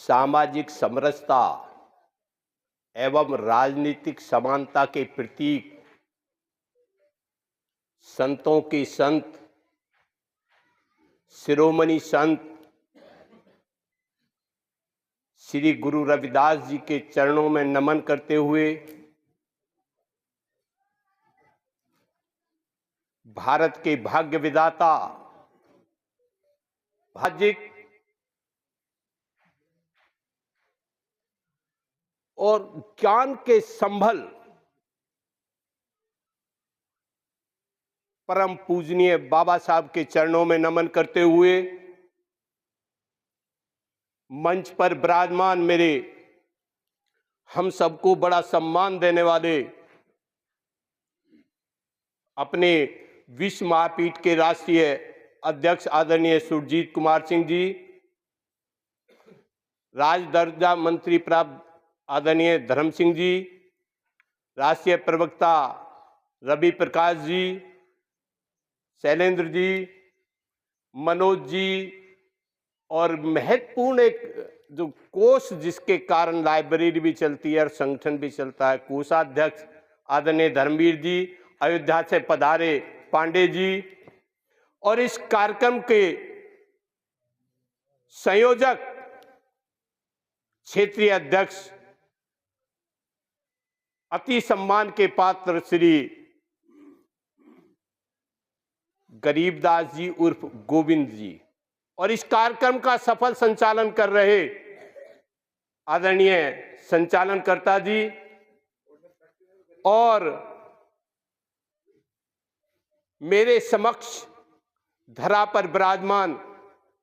सामाजिक समरसता एवं राजनीतिक समानता के प्रतीक संतों के संत शिरोमणि संत श्री गुरु रविदास जी के चरणों में नमन करते हुए भारत के भाग्य विधाता भाजिक और ज्ञान के संभल परम पूजनीय बाबा साहब के चरणों में नमन करते हुए मंच पर विराजमान मेरे हम सबको बड़ा सम्मान देने वाले अपने विश्व महापीठ के राष्ट्रीय अध्यक्ष आदरणीय सुरजीत कुमार सिंह जी, राज दर्जा मंत्री प्राप्त आदरणीय धर्म सिंह जी, राष्ट्रीय प्रवक्ता रवि प्रकाश जी, शैलेंद्र जी, मनोज जी और महत्वपूर्ण एक जो कोष जिसके कारण लाइब्रेरी भी चलती है और संगठन भी चलता है, कोषाध्यक्ष आदरणीय धर्मवीर जी, अयोध्या से पधारे पांडे जी और इस कार्यक्रम के संयोजक क्षेत्रीय अध्यक्ष अति सम्मान के पात्र श्री गरीबदास जी उर्फ गोविंद जी और इस कार्यक्रम का सफल संचालन कर रहे आदरणीय संचालनकर्ता जी और मेरे समक्ष धरा पर विराजमान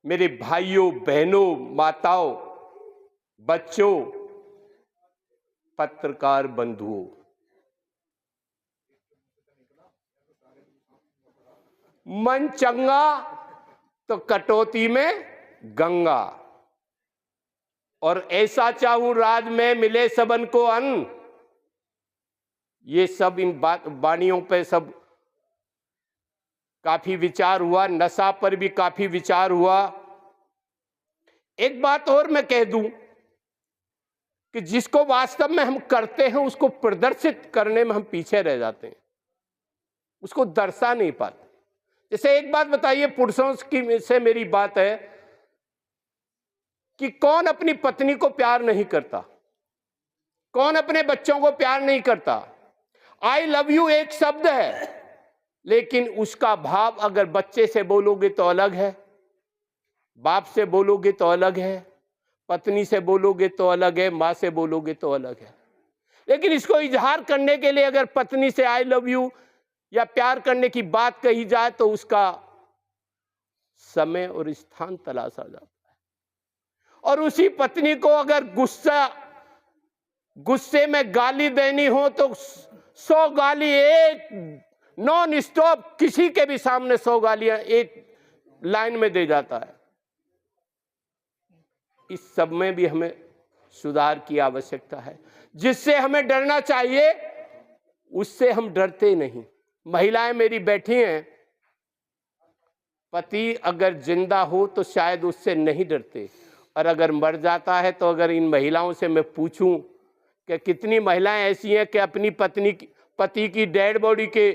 मेरे भाइयों बहनों माताओं बच्चों पत्रकार बंधुओं, मन चंगा तो कटौती में गंगा और ऐसा चाहूं राज में मिले सबन को अन्न। ये सब इन वाणियों पे सब काफी विचार हुआ, नशा पर भी काफी विचार हुआ। एक बात और मैं कह दूं कि जिसको वास्तव में हम करते हैं उसको प्रदर्शित करने में हम पीछे रह जाते हैं, उसको दर्शा नहीं पाते। जैसे एक बात बताइए, पुरुषों की से मेरी बात है कि कौन अपनी पत्नी को प्यार नहीं करता, कौन अपने बच्चों को प्यार नहीं करता। आई लव यू एक शब्द है, लेकिन उसका भाव अगर बच्चे से बोलोगे तो अलग है, बाप से बोलोगे तो अलग है, पत्नी से बोलोगे तो अलग है, माँ से बोलोगे तो अलग है। लेकिन इसको इजहार करने के लिए अगर पत्नी से आई लव यू या प्यार करने की बात कही जाए तो उसका समय और स्थान तलाशा जाता है। और उसी पत्नी को अगर गुस्से में गाली देनी हो तो 100 गाली एक नॉन स्टॉप किसी के भी सामने 100 गालियां एक लाइन में दे जाता है। इस सब में भी हमें सुधार की आवश्यकता है। जिससे हमें डरना चाहिए उससे हम डरते नहीं। महिलाएं मेरी बैठी हैं, पति अगर जिंदा हो तो शायद उससे नहीं डरते, और अगर मर जाता है तो अगर इन महिलाओं से मैं पूछूं कि कितनी महिलाएं ऐसी हैं कि अपनी पति की डेड बॉडी के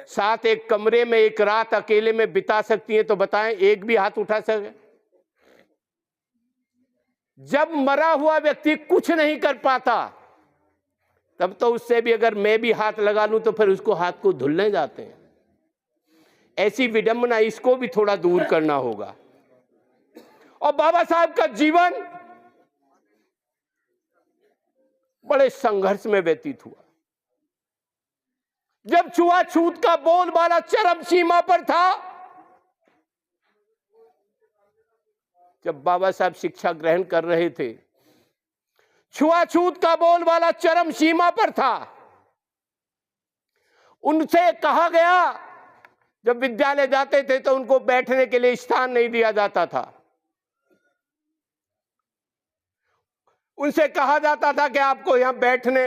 साथ एक कमरे में एक रात अकेले में बिता सकती हैं, तो बताएं, एक भी हाथ उठा सके? जब मरा हुआ व्यक्ति कुछ नहीं कर पाता तब तो उससे भी अगर मैं भी हाथ लगा लूं तो फिर उसको हाथ को धुलने जाते हैं। ऐसी विडंबना, इसको भी थोड़ा दूर करना होगा। और बाबा साहब का जीवन बड़े संघर्ष में व्यतीत हुआ। जब छुआछूत का बोलबाला चरम सीमा पर था, जब बाबा साहब शिक्षा ग्रहण कर रहे थे, छुआछूत का बोलबाला चरम सीमा पर था। उनसे कहा गया, जब विद्यालय जाते थे तो उनको बैठने के लिए स्थान नहीं दिया जाता था। उनसे कहा जाता था कि आपको यहां बैठने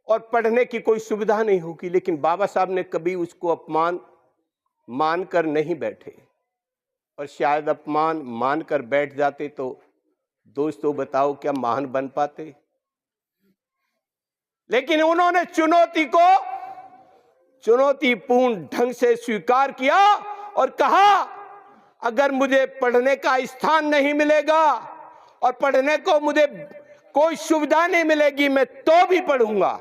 और पढ़ने की कोई सुविधा नहीं होगी, लेकिन बाबा साहब ने कभी उसको अपमान मानकर नहीं बैठे, और शायद अपमान मानकर बैठ जाते तो दोस्तों बताओ क्या महान बन पाते? लेकिन उन्होंने चुनौती को चुनौतीपूर्ण ढंग से स्वीकार किया और कहा अगर मुझे पढ़ने का स्थान नहीं मिलेगा और पढ़ने को मुझे कोई सुविधा नहीं मिलेगी, मैं तो भी पढ़ूंगा।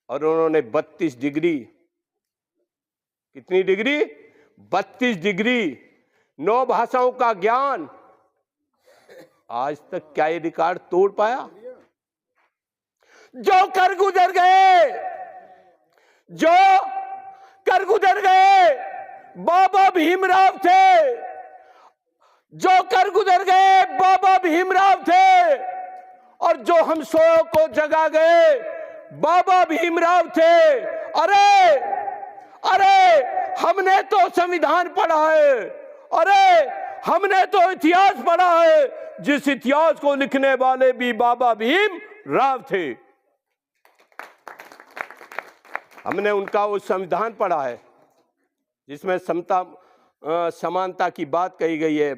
और उन्होंने 32 डिग्री, कितनी डिग्री? 32 डिग्री, 9 भाषाओं का ज्ञान। आज तक क्या ये रिकॉर्ड तोड़ पाया? जो कर गुजर गए बाबा भीमराव थे, जो कर गुजर गए बाबा भीमराव थे, और जो हम सोए को जगा गए बाबा भीमराव थे। अरे हमने तो संविधान पढ़ा है, अरे हमने तो इतिहास पढ़ा है, जिस इतिहास को लिखने वाले भी बाबा भीमराव थे। हमने उनका वो संविधान पढ़ा है जिसमें समानता की बात कही गई है,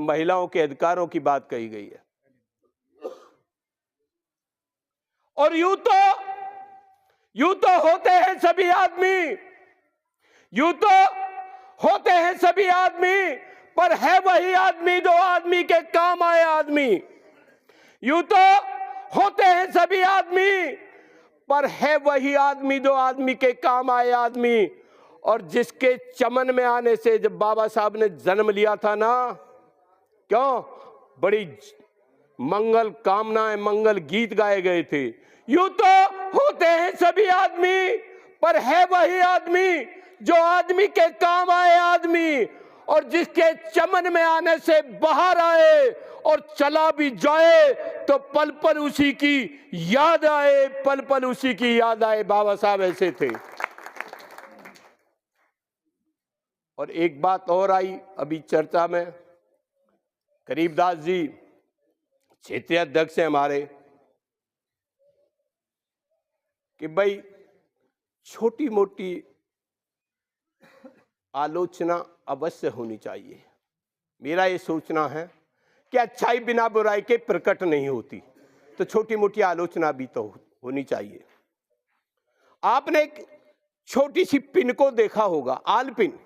महिलाओं के अधिकारों की बात कही गई है। और यूं तो होते हैं सभी आदमी, यूं तो होते हैं सभी आदमी, पर है वही आदमी जो आदमी के काम आए आदमी। यूं तो होते हैं सभी आदमी, पर है वही आदमी जो आदमी के काम आए आदमी। और जिसके चमन में आने से जब बाबा साहब ने जन्म लिया था ना, क्यों बड़ी मंगल कामनाएं, मंगल गीत गाए गए थे। यूं तो होते हैं सभी आदमी, पर है वही आदमी जो आदमी के काम आए आदमी। और जिसके चमन में आने से बाहर आए और चला भी जाए तो पल पल उसी की याद आए, पल पल उसी की याद आए। बाबा साहब ऐसे थे। और एक बात और आई अभी चर्चा में, करीबदास जी क्षेत्रीय अध्यक्ष हैं हमारे, कि भाई छोटी मोटी आलोचना अवश्य होनी चाहिए। मेरा ये सोचना है कि अच्छाई बिना बुराई के प्रकट नहीं होती, तो छोटी मोटी आलोचना भी तो होनी चाहिए। आपने एक छोटी सी पिन को देखा होगा, आलपिन।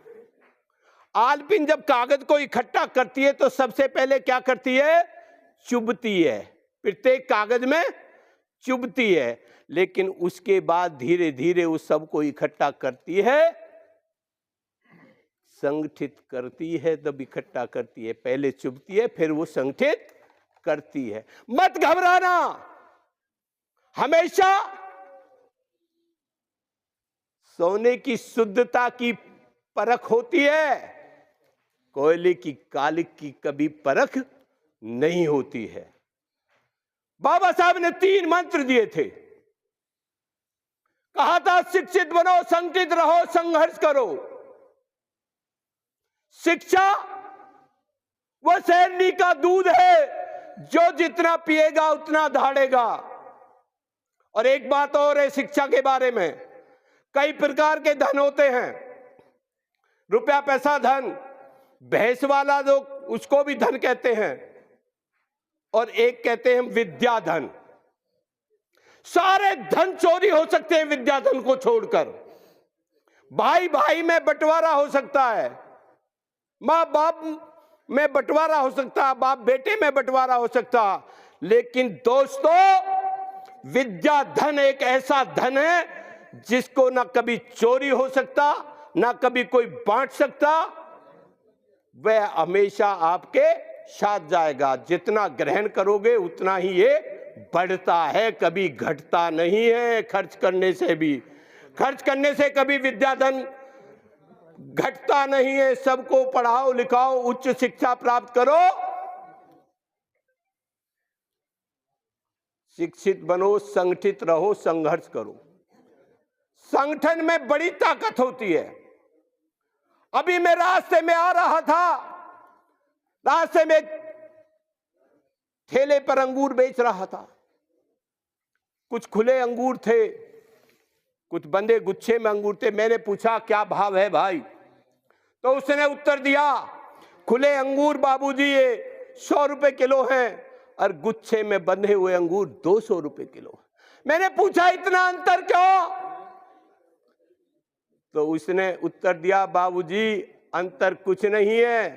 आलपिन जब कागज को इकट्ठा करती है तो सबसे पहले क्या करती है? चुभती है, प्रत्येक कागज में चुभती है, लेकिन उसके बाद धीरे धीरे उस सब को इकट्ठा करती है, संगठित करती है, तब इकट्ठा करती है। पहले चुभती है, फिर वो संगठित करती है। मत घबराना, हमेशा सोने की शुद्धता की परख होती है, कोयले की कालिक की कभी परख नहीं होती है। बाबा साहब ने 3 मंत्र दिए थे, कहा था शिक्षित बनो, संगठित रहो, संघर्ष करो। शिक्षा वह शेरनी का दूध है जो जितना पिएगा उतना दहाड़ेगा। और एक बात और है शिक्षा के बारे में, कई प्रकार के धन होते हैं, रुपया पैसा धन, भैंस वाला जो उसको भी धन कहते हैं, और एक कहते हैं विद्या धन। सारे धन चोरी हो सकते हैं विद्या धन को छोड़कर। भाई भाई में बंटवारा हो सकता है, माँ बाप में बंटवारा हो सकता है, बाप बेटे में बंटवारा हो सकता है, लेकिन दोस्तों विद्या धन एक ऐसा धन है जिसको ना कभी चोरी हो सकता, ना कभी कोई बांट सकता। वह हमेशा आपके साथ जाएगा। जितना ग्रहण करोगे उतना ही ये बढ़ता है, कभी घटता नहीं है। खर्च करने से कभी विद्या धन घटता नहीं है। सबको पढ़ाओ लिखाओ, उच्च शिक्षा प्राप्त करो, शिक्षित बनो, संगठित रहो, संघर्ष करो। संगठन में बड़ी ताकत होती है। अभी मैं रास्ते में आ रहा था, रास्ते में ठेले पर अंगूर बेच रहा था। कुछ खुले अंगूर थे, कुछ बंदे गुच्छे में अंगूर थे। मैंने पूछा क्या भाव है भाई? तो उसने उत्तर दिया, खुले अंगूर बाबूजी ये 100 रुपए किलो हैं और गुच्छे में बंधे हुए अंगूर 200 रुपए किलो। मैंने पूछा इतना अंतर क्यों? तो उसने उत्तर दिया, बाबूजी अंतर कुछ नहीं है,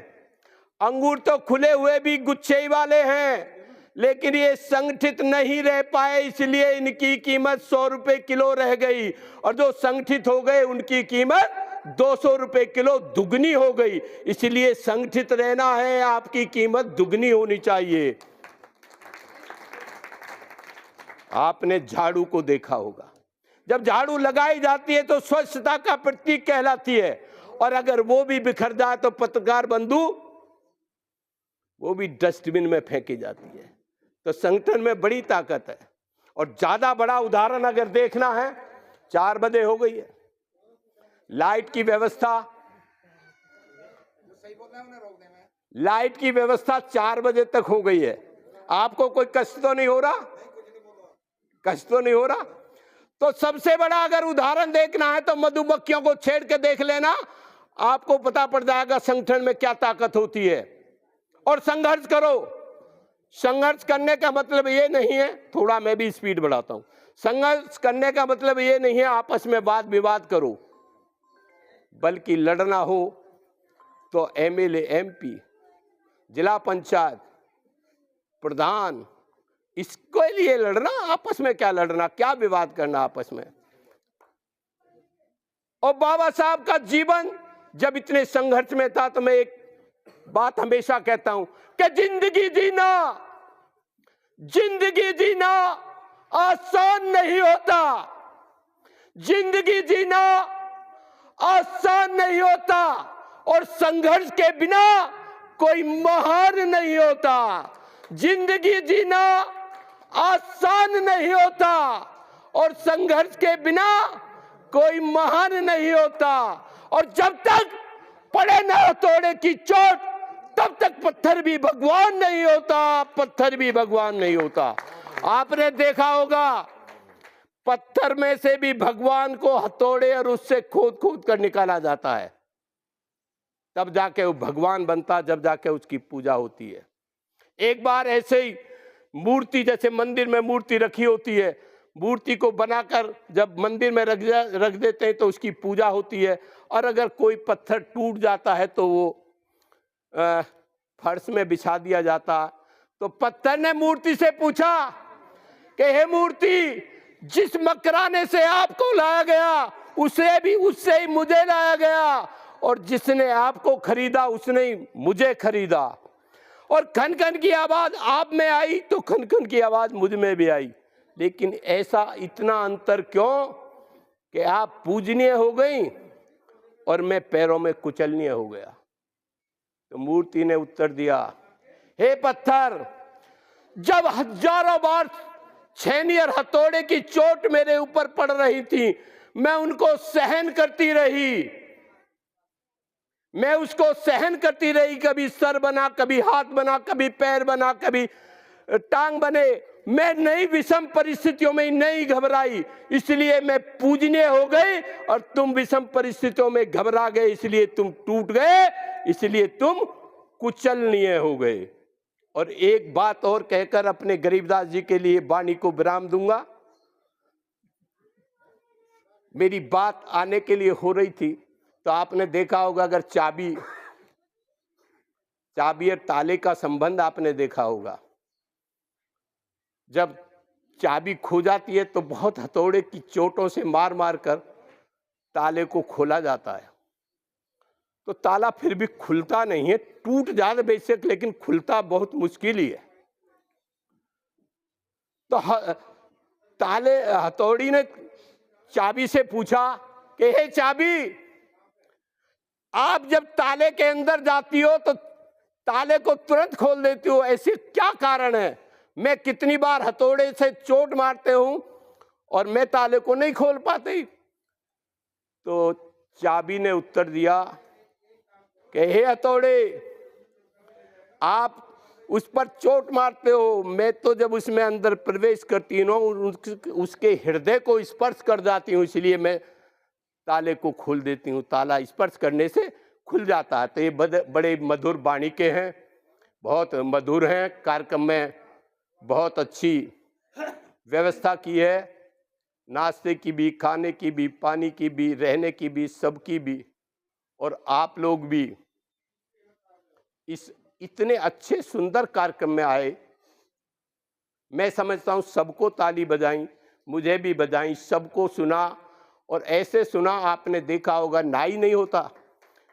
अंगूर तो खुले हुए भी गुच्छे ही वाले हैं, लेकिन ये संगठित नहीं रह पाए इसलिए इनकी कीमत 100 रुपए किलो रह गई, और जो संगठित हो गए उनकी कीमत 200 रुपए किलो दुगनी हो गई। इसलिए संगठित रहना है, आपकी कीमत दुगनी होनी चाहिए। आपने झाड़ू को देखा होगा, जब झाड़ू लगाई जाती है तो स्वच्छता का प्रतीक कहलाती है, और अगर वो भी बिखर जाए तो पत्रकार बंधु वो भी डस्टबिन में फेंकी जाती है। तो संगठन में बड़ी ताकत है। और ज्यादा बड़ा उदाहरण अगर देखना है, 4 बजे हो गई है, लाइट की व्यवस्था, लाइट की व्यवस्था 4 बजे तक हो गई है। आपको कोई कष्ट तो नहीं हो रहा? कष्ट तो नहीं हो रहा? तो सबसे बड़ा अगर उदाहरण देखना है तो मधुमक्खियों को छेड़ के देख लेना, आपको पता पड़ जाएगा संगठन में क्या ताकत होती है। और संघर्ष करो। संघर्ष करने का मतलब ये नहीं है, थोड़ा मैं भी स्पीड बढ़ाता हूं, संघर्ष करने का मतलब ये नहीं है आपस में वाद विवाद करो, बल्कि लड़ना हो तो एमएलए, एमपी, जिला पंचायत प्रधान, इसके लिए लड़ना। आपस में क्या लड़ना, क्या विवाद करना आपस में। और बाबा साहब का जीवन जब इतने संघर्ष में था, तो मैं एक बात हमेशा कहता हूं कि जिंदगी जीना आसान नहीं होता, जिंदगी जीना आसान नहीं होता, और संघर्ष के बिना कोई महान नहीं होता। जिंदगी जीना आसान नहीं होता, और संघर्ष के बिना कोई महान नहीं होता। और जब तक पड़े न हथौड़े की चोट, तब तक पत्थर भी भगवान नहीं होता, पत्थर भी भगवान नहीं होता। आपने देखा होगा, पत्थर में से भी भगवान को हथौड़े और उससे खोद खोद कर निकाला जाता है, तब जाके वो भगवान बनता, जब जाके उसकी पूजा होती है। एक बार ऐसे ही मूर्ति, जैसे मंदिर में मूर्ति रखी होती है, मूर्ति को बनाकर जब मंदिर में रख देते हैं तो उसकी पूजा होती है। और अगर कोई पत्थर टूट जाता है तो वो फर्श में बिछा दिया जाता। तो पत्थर ने मूर्ति से पूछा कि हे मूर्ति, जिस मकराने से आपको लाया गया उससे ही मुझे लाया गया, और जिसने आपको खरीदा उसने ही मुझे खरीदा। और खन खन की आवाज आप में आई तो खन खन की आवाज मुझ में भी आई, लेकिन ऐसा इतना अंतर क्यों कि आप पूजनीय हो गई और मैं पैरों में कुचलनीय हो गया। तो मूर्ति ने उत्तर दिया, हे पत्थर, जब हजारों बार छेनी और हथौड़े की चोट मेरे ऊपर पड़ रही थी, मैं उनको सहन करती रही, मैं उसको सहन करती रही। कभी सर बना, कभी हाथ बना, कभी पैर बना, कभी टांग बने। मैं नई विषम परिस्थितियों में नहीं घबराई, इसलिए मैं पूजनीय हो गई, और तुम विषम परिस्थितियों में घबरा गए, इसलिए तुम टूट गए, इसलिए तुम कुचलनीय हो गए। और एक बात और कहकर अपने गरीबदास जी के लिए वाणी को विराम दूंगा। मेरी बात आने के लिए हो रही थी, तो आपने देखा होगा, अगर चाबी और ताले का संबंध आपने देखा होगा, जब चाबी खो जाती है तो बहुत हथौड़े की चोटों से मार मार कर ताले को खोला जाता है, तो ताला फिर भी खुलता नहीं है, टूट जाता बेशक, लेकिन खुलता बहुत मुश्किल ही है। तो हथौड़ी ने चाबी से पूछा कि हे चाबी, आप जब ताले के अंदर जाती हो तो ताले को तुरंत खोल देती हो, ऐसे क्या कारण है? मैं कितनी बार हथौड़े से चोट मारते हूं और मैं ताले को नहीं खोल पाती। तो चाबी ने उत्तर दिया कि हे हथौड़े, आप उस पर चोट मारते हो, मैं तो जब उसमें अंदर प्रवेश करती हूँ उसके हृदय को स्पर्श कर जाती हूँ, इसलिए मैं ताले को खोल देती हूँ। ताला स्पर्श करने से खुल जाता है। तो ये बड़े मधुर वाणी के हैं, बहुत मधुर हैं। कार्यक्रम में बहुत अच्छी व्यवस्था की है, नाश्ते की भी, खाने की भी, पानी की भी, रहने की भी, सबकी भी। और आप लोग भी इस इतने अच्छे सुंदर कार्यक्रम में आए। मैं समझता हूं सबको ताली बजाई, मुझे भी बजाई, सबको सुना। और ऐसे सुना, आपने देखा होगा नाई नहीं होता,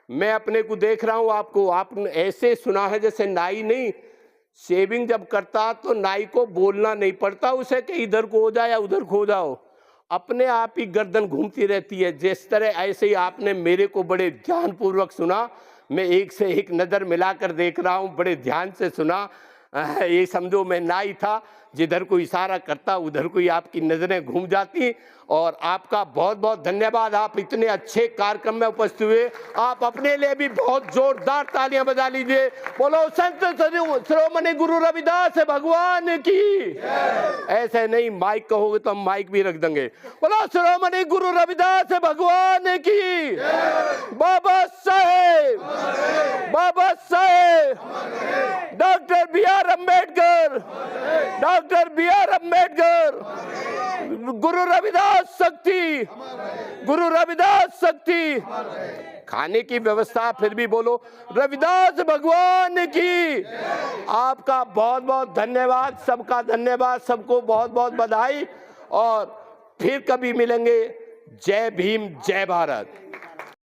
मैं अपने को देख रहा हूं, आपने ऐसे सुना है जैसे नाई नहीं, शेविंग जब करता तो नाई को बोलना नहीं पड़ता उसे कि इधर को हो जाए या उधर को हो जाओ, अपने आप ही गर्दन घूमती रहती है। जिस तरह ऐसे ही आपने मेरे को बड़े ध्यानपूर्वक सुना, मैं एक से एक नज़र मिलाकर देख रहा हूं, बड़े ध्यान से सुना। ये समझो मैं नाई था, जिधर को इशारा करता उधर को ही आपकी नज़रें घूम जाती। और आपका बहुत बहुत धन्यवाद, आप इतने अच्छे कार्यक्रम में उपस्थित हुए। आप अपने लिए भी बहुत जोरदार तालियां बजा लीजिए। बोलो संत शिरोमणि गुरु रविदास भगवान की। ऐसे नहीं, माइक कहोगे तो हम माइक भी रख देंगे। बोलो शिरोमणि गुरु रविदास भगवान की। Baba Saheb, Baba Saheb, doctor B.R. Ambedkar, doctor B.R. Ambedkar, Guru Ravidas शक्ति, गुरु रविदास शक्ति। खाने की व्यवस्था फिर भी बोलो रविदास भगवान की। आपका बहुत बहुत धन्यवाद, सबका धन्यवाद, सबको बहुत बहुत बधाई। और फिर कभी मिलेंगे। जय भीम, जय भारत।